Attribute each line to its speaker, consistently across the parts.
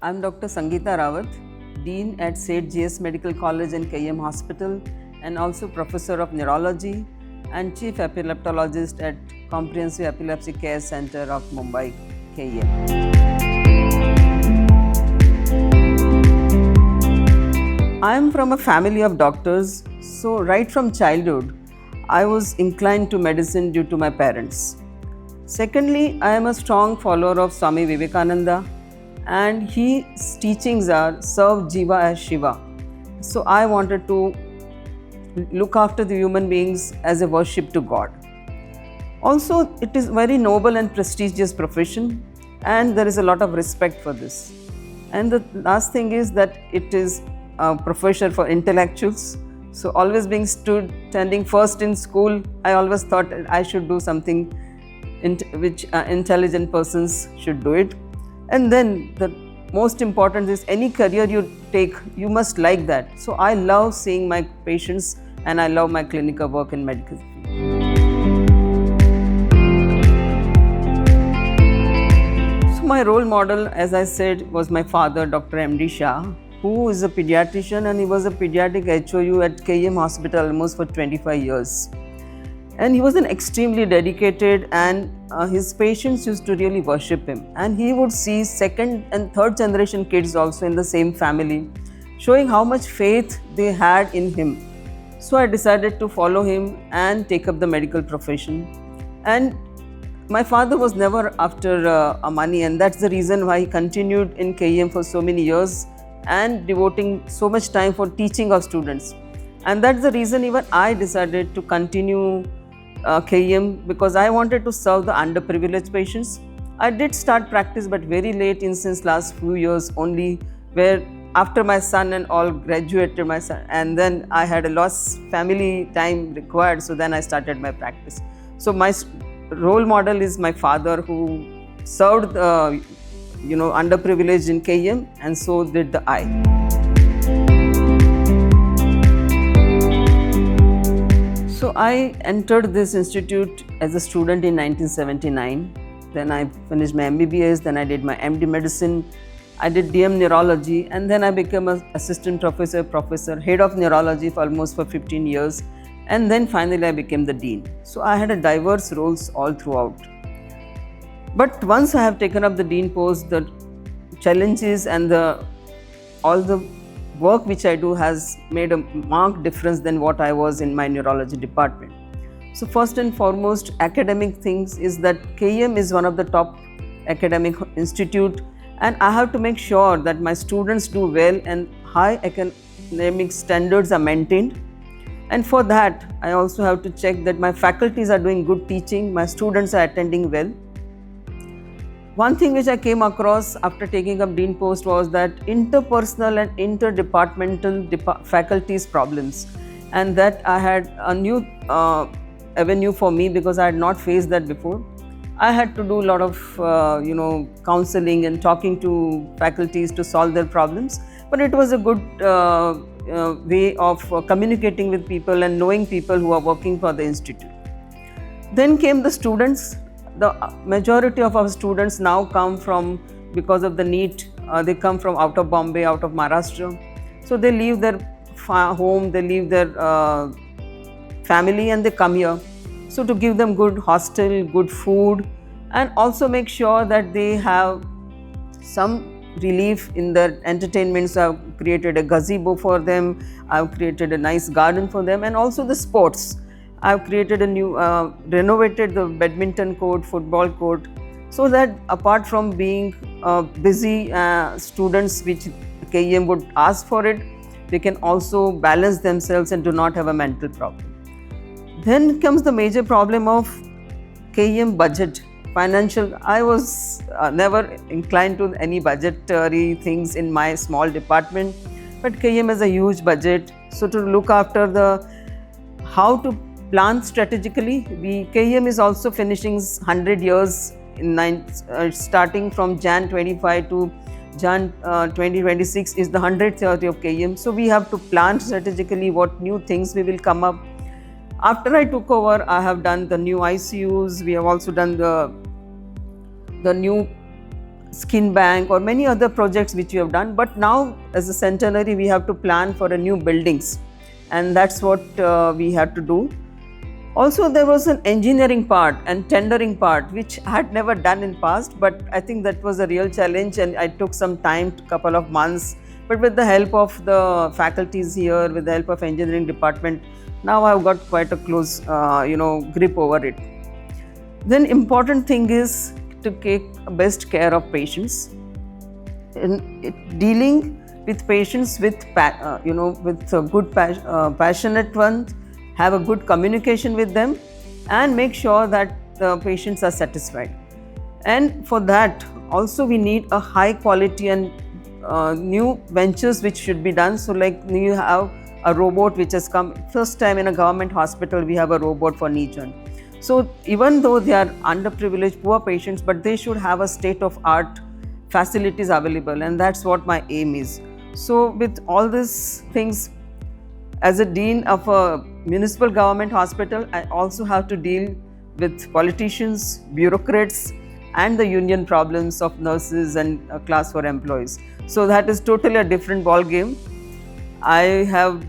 Speaker 1: I'm Dr. Sangeeta Rawat, Dean at St. J.S. Medical College and KM Hospital, and also Professor of Neurology and Chief Epileptologist at Comprehensive Epilepsy Care Center of Mumbai, KM. I am from a family of doctors, so right from childhood, I was inclined to medicine due to my parents. Secondly, I am a strong follower of Swami Vivekananda, and his teachings are serve Jiva as Shiva. So I wanted to look after the human beings as a worship to God. Also, it is very noble and prestigious profession, and there is a lot of respect for this. And the last thing is that it is a profession for intellectuals. So always being standing first in school, I always thought I should do something which intelligent persons should do it. And then the most important is any career you take, you must like that. So I love seeing my patients and I love my clinical work in medical field. So my role model, as I said, was my father, Dr. M.D. Shah, who is a pediatrician, and he was a pediatric HOU at KM Hospital almost for 25 years. And he was an extremely dedicated, and his patients used to really worship him. And he would see second and third generation kids also in the same family, showing how much faith they had in him. So I decided to follow him and take up the medical profession. And my father was never after money, and that's the reason why he continued in KM for so many years and devoting so much time for teaching of students. And that's the reason even I decided to continue KM, because I wanted to serve the underprivileged patients. I did start practice, but very late since last few years only, where after my son and all graduated, my son, and then I had a lost family time required, so then I started my practice. So my role model is my father, who served underprivileged in KM, and so did I. So I entered this institute as a student in 1979. Then I finished my MBBS, then I did my MD medicine, I did DM neurology, and then I became an assistant professor, head of neurology for almost 15 years. And then finally I became the dean. So I had a diverse roles all throughout. But once I have taken up the dean post, the challenges and all the work which I do has made a marked difference than what I was in my neurology department. So first and foremost, academic things is that KM is one of the top academic institute, and I have to make sure that my students do well and high academic standards are maintained. And for that, I also have to check that my faculties are doing good teaching, my students are attending well. One thing which I came across after taking up dean post was that interpersonal and interdepartmental faculties problems, and that I had a new avenue for me because I had not faced that before. I had to do a lot of counseling and talking to faculties to solve their problems, but it was a good way of communicating with people and knowing people who are working for the institute. Then came the students. The majority of our students now come from, because of the NEET, they come from out of Bombay, out of Maharashtra. So they leave their home, they leave their family, and they come here. So to give them good hostel, good food, and also make sure that they have some relief in their entertainment. So I've created a gazebo for them, I've created a nice garden for them, and also the sports. I've created a new, renovated the badminton court, football court, so that apart from being busy students, which KM would ask for it, they can also balance themselves and do not have a mental problem. Then comes the major problem of KM budget, financial. I was never inclined to any budgetary things in my small department, but KM has a huge budget. So to look after how to plan strategically, KM is also finishing 100 years starting from Jan 25 to Jan 2026 is the 100th year of KM. So we have to plan strategically what new things we will come up. After I took over, I have done the new ICUs. We have also done the new skin bank or many other projects which we have done. But now as a centenary we have to plan for a new buildings, and that's what we had to do. Also there was an engineering part and tendering part which I had never done in past, but I think that was a real challenge and I took some time, couple of months, but with the help of the faculties here, with the help of engineering department, now I've got quite a close grip over it. Then important thing is to take best care of patients. Dealing with patients with good passionate ones, have a good communication with them and make sure that the patients are satisfied. And for that also we need a high quality and new ventures which should be done. So like you have a robot which has come first time in a government hospital, we have a robot for knee joint. So even though they are underprivileged poor patients, but they should have a state of art facilities available, and that's what my aim is. So with all these things, as a dean of a municipal government hospital, I also have to deal with politicians, bureaucrats and the union problems of nurses and class 4 employees. So that is totally a different ball game. I have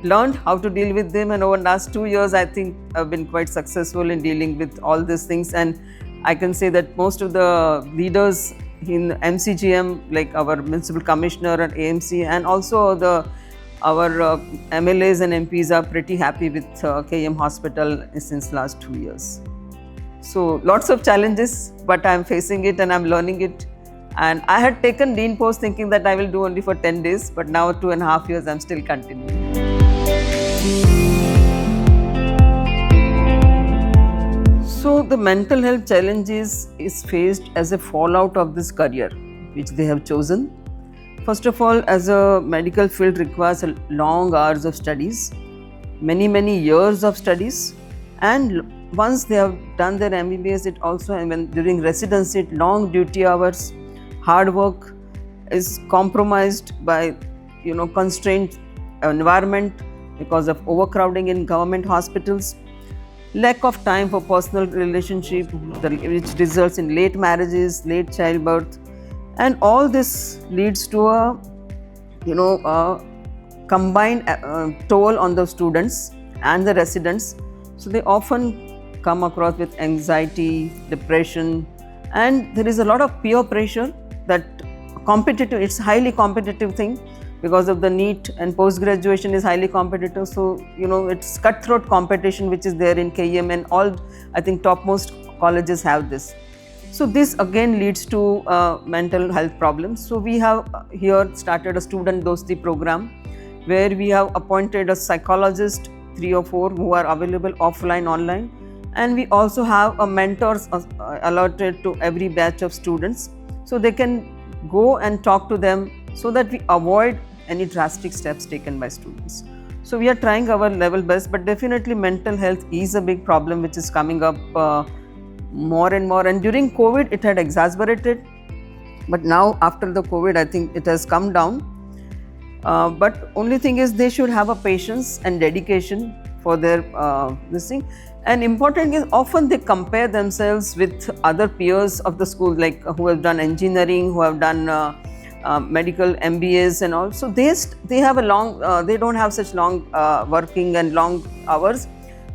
Speaker 1: learned how to deal with them, and over the last 2 years I think I've been quite successful in dealing with all these things. And I can say that most of the leaders in MCGM, like our municipal commissioner and AMC, and also our MLAs and MPs are pretty happy with KM Hospital since last 2 years. So lots of challenges, but I'm facing it and I'm learning it. And I had taken dean post thinking that I will do only for 10 days, but now 2.5 years I'm still continuing. So the mental health challenges is faced as a fallout of this career which they have chosen. First of all, as a medical field requires long hours of studies, many years of studies, and once they have done their MBBS, it also, during residency, long duty hours, hard work is compromised by constrained environment because of overcrowding in government hospitals, lack of time for personal relationship, which results in late marriages, late childbirth, and all this leads to a combined toll on the students and the residents. So they often come across with anxiety, depression, and there is a lot of peer pressure. That it's highly competitive thing because of the NEET, and post-graduation is highly competitive. So it's cutthroat competition which is there in KM, and all I think topmost colleges have this. So this again leads to mental health problems. So we have here started a student dosti program where we have appointed a psychologist, 3 or 4 who are available offline, online, and we also have a mentors allotted to every batch of students, so they can go and talk to them so that we avoid any drastic steps taken by students. So we are trying our level best, but definitely mental health is a big problem which is coming up more and more, and during COVID it had exacerbated, but now after the COVID I think it has come down. But only thing is they should have a patience and dedication for their this thing. And important is often they compare themselves with other peers of the school, like who have done engineering, who have done medical MBAs and all. So they have a long, they don't have such long working and long hours.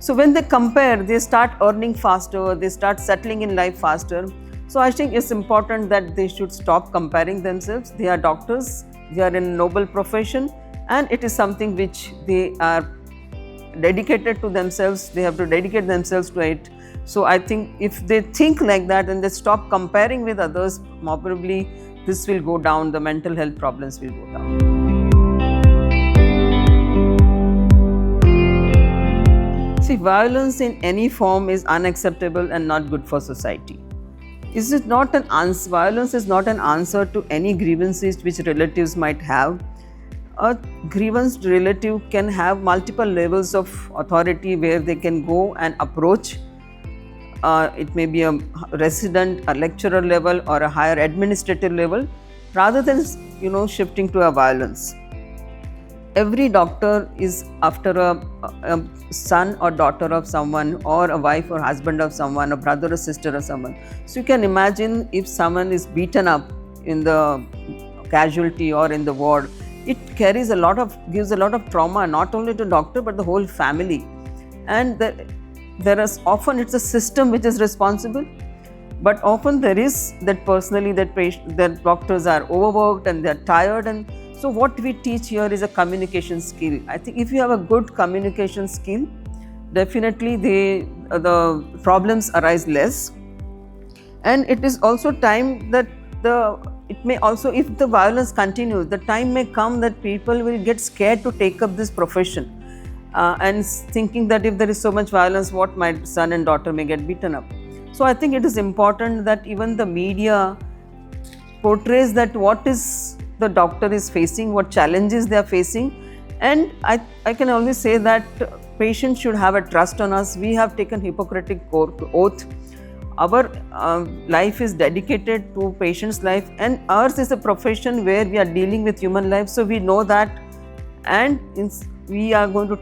Speaker 1: So when they compare, they start earning faster, they start settling in life faster. So I think it's important that they should stop comparing themselves. They are doctors, they are in a noble profession, and it is something which they are dedicated to themselves. They have to dedicate themselves to it. So I think if they think like that and they stop comparing with others, probably this will go down, the mental health problems will go down. See, violence in any form is unacceptable and not good for society. Is it not an answer? Violence is not an answer to any grievances which relatives might have. A grievance relative can have multiple levels of authority where they can go and approach. It may be a resident, a lecturer level, or a higher administrative level, rather than shifting to a violence. every doctor is after a son or daughter of someone, or a wife or husband of someone, a brother or sister of someone. So you can imagine if someone is beaten up in the casualty or in the ward, it gives a lot of trauma, not only to doctor but the whole family. And there is often, it's a system which is responsible, but often there is that personally that doctors are overworked and they're tired. And so what we teach here is a communication skill. I think if you have a good communication skill, definitely the problems arise less. And it is also time that it may also, if the violence continues, the time may come that people will get scared to take up this profession, and thinking that if there is so much violence, what my son and daughter may get beaten up. So I think it is important that even the media portrays that what is the doctor is facing, what challenges they are facing. And I can only say that patients should have a trust on us. We have taken Hippocratic oath. Our life is dedicated to patient's life, and ours is a profession where we are dealing with human life. So we know that, and we are going to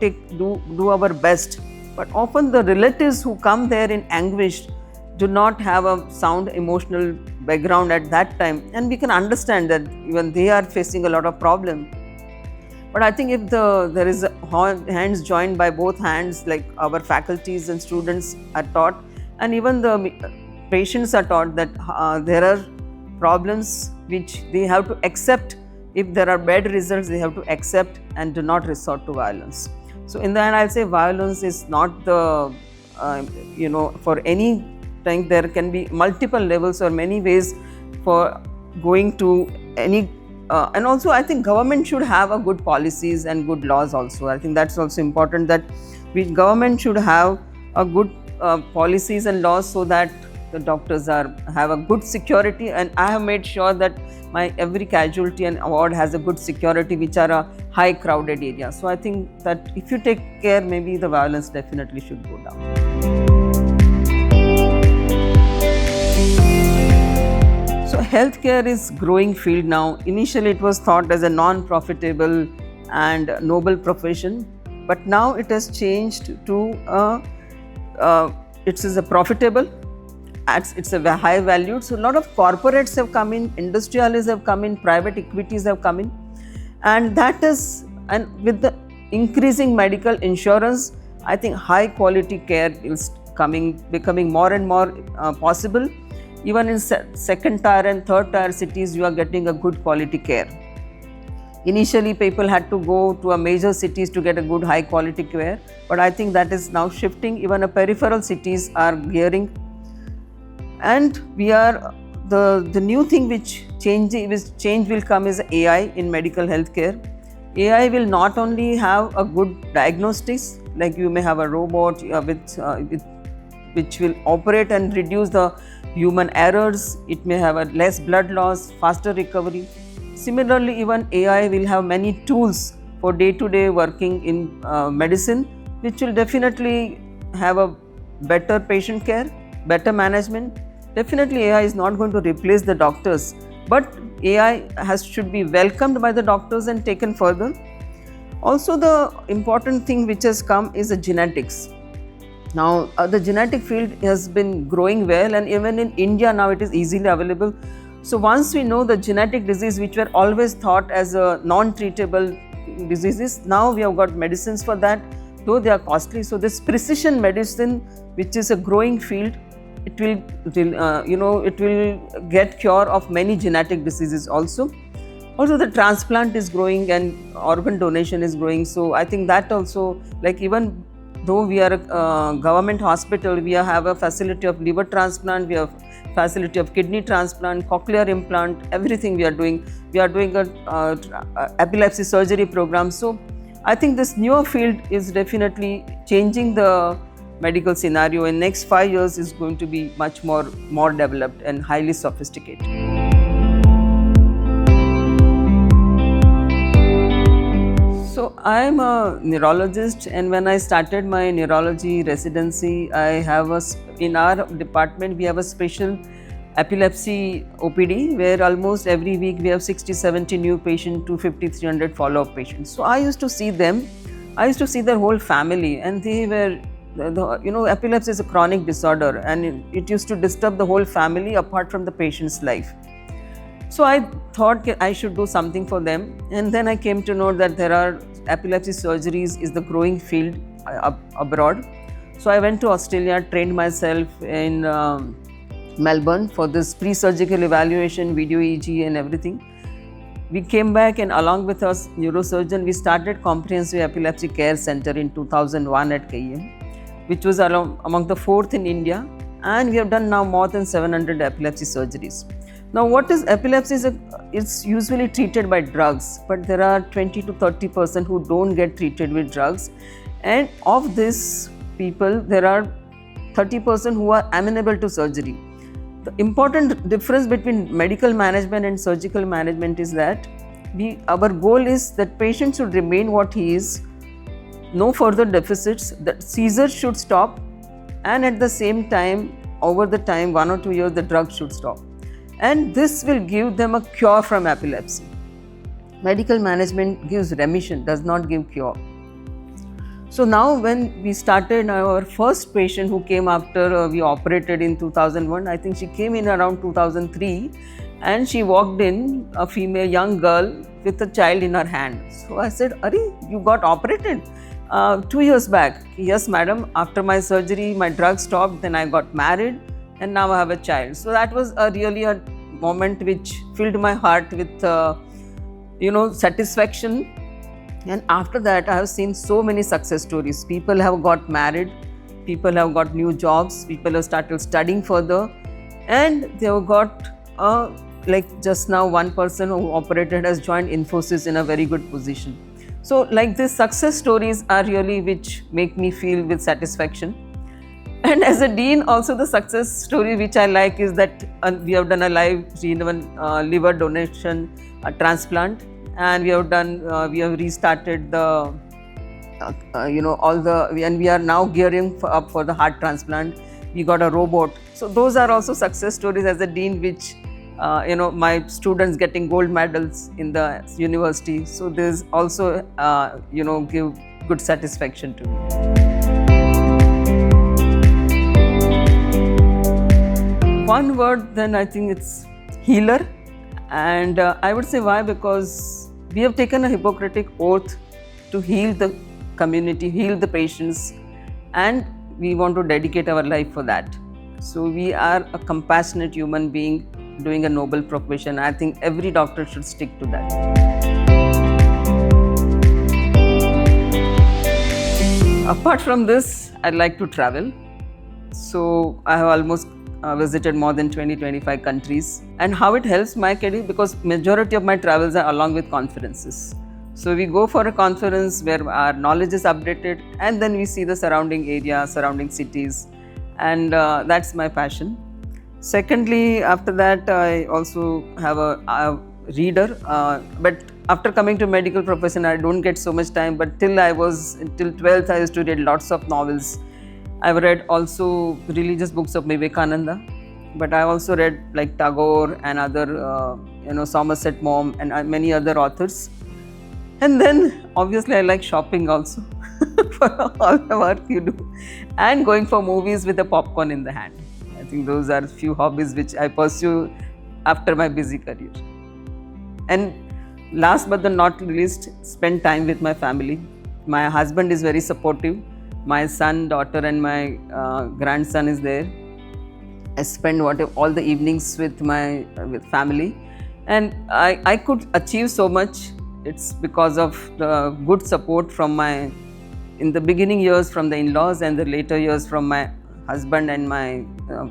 Speaker 1: do our best. But often the relatives who come there in anguish do not have a sound emotional background at that time, and we can understand that even they are facing a lot of problem. But I think if there is hands joined by both hands, like our faculties and students are taught, and even the patients are taught that there are problems which they have to accept. If there are bad results, they have to accept and do not resort to violence. So in the end, I'll say violence is not the, for any thing. There can be multiple levels or many ways for going to any, and also I think government should have a good policies and good laws also. I think that's also important, that government should have a good policies and laws, so that the doctors have a good security. And I have made sure that my every casualty and ward has a good security, which are a high crowded area. So I think that if you take care, maybe the violence definitely should go down. So healthcare is growing field now. Initially it was thought as a non-profitable and noble profession, but now it has changed to it is a profitable, it's a high valued. So a lot of corporates have come in, industrialists have come in, private equities have come in, and with the increasing medical insurance, I think high quality care is becoming more and more possible. Even in second tier and third tier cities, you are getting a good quality care. Initially, people had to go to a major cities to get a good high quality care, but I think that is now shifting. Even a peripheral cities are gearing, and we are the new thing which change will come is AI in medical healthcare. AI will not only have a good diagnostics, like you may have a robot which will operate and reduce the human errors. It may have a less blood loss, faster recovery. Similarly, even AI will have many tools for day-to-day working in medicine, which will definitely have a better patient care, better management. Definitely AI is not going to replace the doctors, but AI should be welcomed by the doctors and taken further. Also, the important thing which has come is the genetics. Now, the genetic field has been growing well, and even in India now it is easily available. So once we know the genetic disease, which were always thought as a non-treatable diseases, now we have got medicines for that, though they are costly. So this precision medicine, which is a growing field, it will get cure of many genetic diseases also. Also, the transplant is growing and organ donation is growing. So I think that also, like, even though we are a government hospital, we have a facility of liver transplant, we have facility of kidney transplant, cochlear implant, everything we are doing. We are doing a epilepsy surgery program. So I think this newer field is definitely changing the medical scenario. In next 5 years is going to be much more developed and highly sophisticated. So I am a neurologist, and when I started my neurology residency, in our department we have a special epilepsy OPD, where almost every week we have 60-70 new patients, 250-300 follow-up patients. So I used to see them. I used to see their whole family, and they were, epilepsy is a chronic disorder, and it used to disturb the whole family apart from the patient's life. So I thought I should do something for them, and then I came to know that there are epilepsy surgeries is the growing field abroad. So I went to Australia, trained myself in Melbourne for this pre-surgical evaluation, video EEG and everything. We came back, and along with our neurosurgeon, we started Comprehensive Epilepsy Care Center in 2001 at KEM, which was among the fourth in India, and we have done now more than 700 epilepsy surgeries. Now, what is epilepsy? It's usually treated by drugs, but there are 20 to 30% who don't get treated with drugs, and of these people, there are 30% who are amenable to surgery. The important difference between medical management and surgical management is that our goal is that patient should remain what he is, no further deficits, that seizures should stop, and at the same time, over the time, 1 or 2 years, the drug should stop. And this will give them a cure from epilepsy. Medical management gives remission, does not give cure. So now when we started, our first patient who came after we operated in 2001, I think she came in around 2003, and she walked in, a female young girl with a child in her hand. So I said, "Are you got operated 2 years back?" "Yes, madam. After my surgery, my drug stopped, then I got married, and now I have a child." So that was really a moment which filled my heart with satisfaction. And after that, I have seen so many success stories. People have got married, people have got new jobs, people have started studying further, and they have got like just now one person who operated has joined Infosys in a very good position. So like these success stories are really which make me feel with satisfaction. And as a dean, also the success story which I like is that we have done a live liver donation transplant, and we have restarted the and we are now gearing up for the heart transplant. We got a robot. So those are also success stories as a dean, which my students getting gold medals in the university. So this also give good satisfaction to me. One word, then I think it's healer. And I would say why? Because we have taken a Hippocratic oath to heal the community, heal the patients, and we want to dedicate our life for that. So we are a compassionate human being doing a noble profession. I think every doctor should stick to that. Apart from this, I like to travel. So I have almost visited more than 20-25 countries. And how it helps my career, because majority of my travels are along with conferences. So we go for a conference where our knowledge is updated, and then we see the surrounding area, surrounding cities, and that's my passion. Secondly, after that, I also have a reader, but after coming to medical profession, I don't get so much time, but till 12th, I used to read lots of novels. I've read also religious books of Vivekananda, but I also read like Tagore and other, Somerset Maugham and many other authors. And then obviously I like shopping also for all the work you do, and going for movies with a popcorn in the hand. I think those are few hobbies which I pursue after my busy career. And last but not least, spend time with my family. My husband is very supportive. My son, daughter and my grandson is there. I spend all the evenings with family, and I could achieve so much. It's because of the good support from in the beginning years from the in-laws, and the later years from my husband and my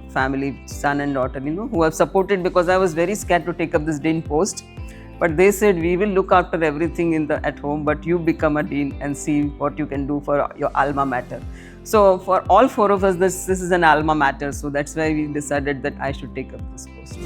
Speaker 1: family, son and daughter, who have supported, because I was very scared to take up this dean post. But they said, we will look after everything at home, but you become a dean and see what you can do for your alma mater. So for all four of us, this is an alma mater. So that's why we decided that I should take up this post.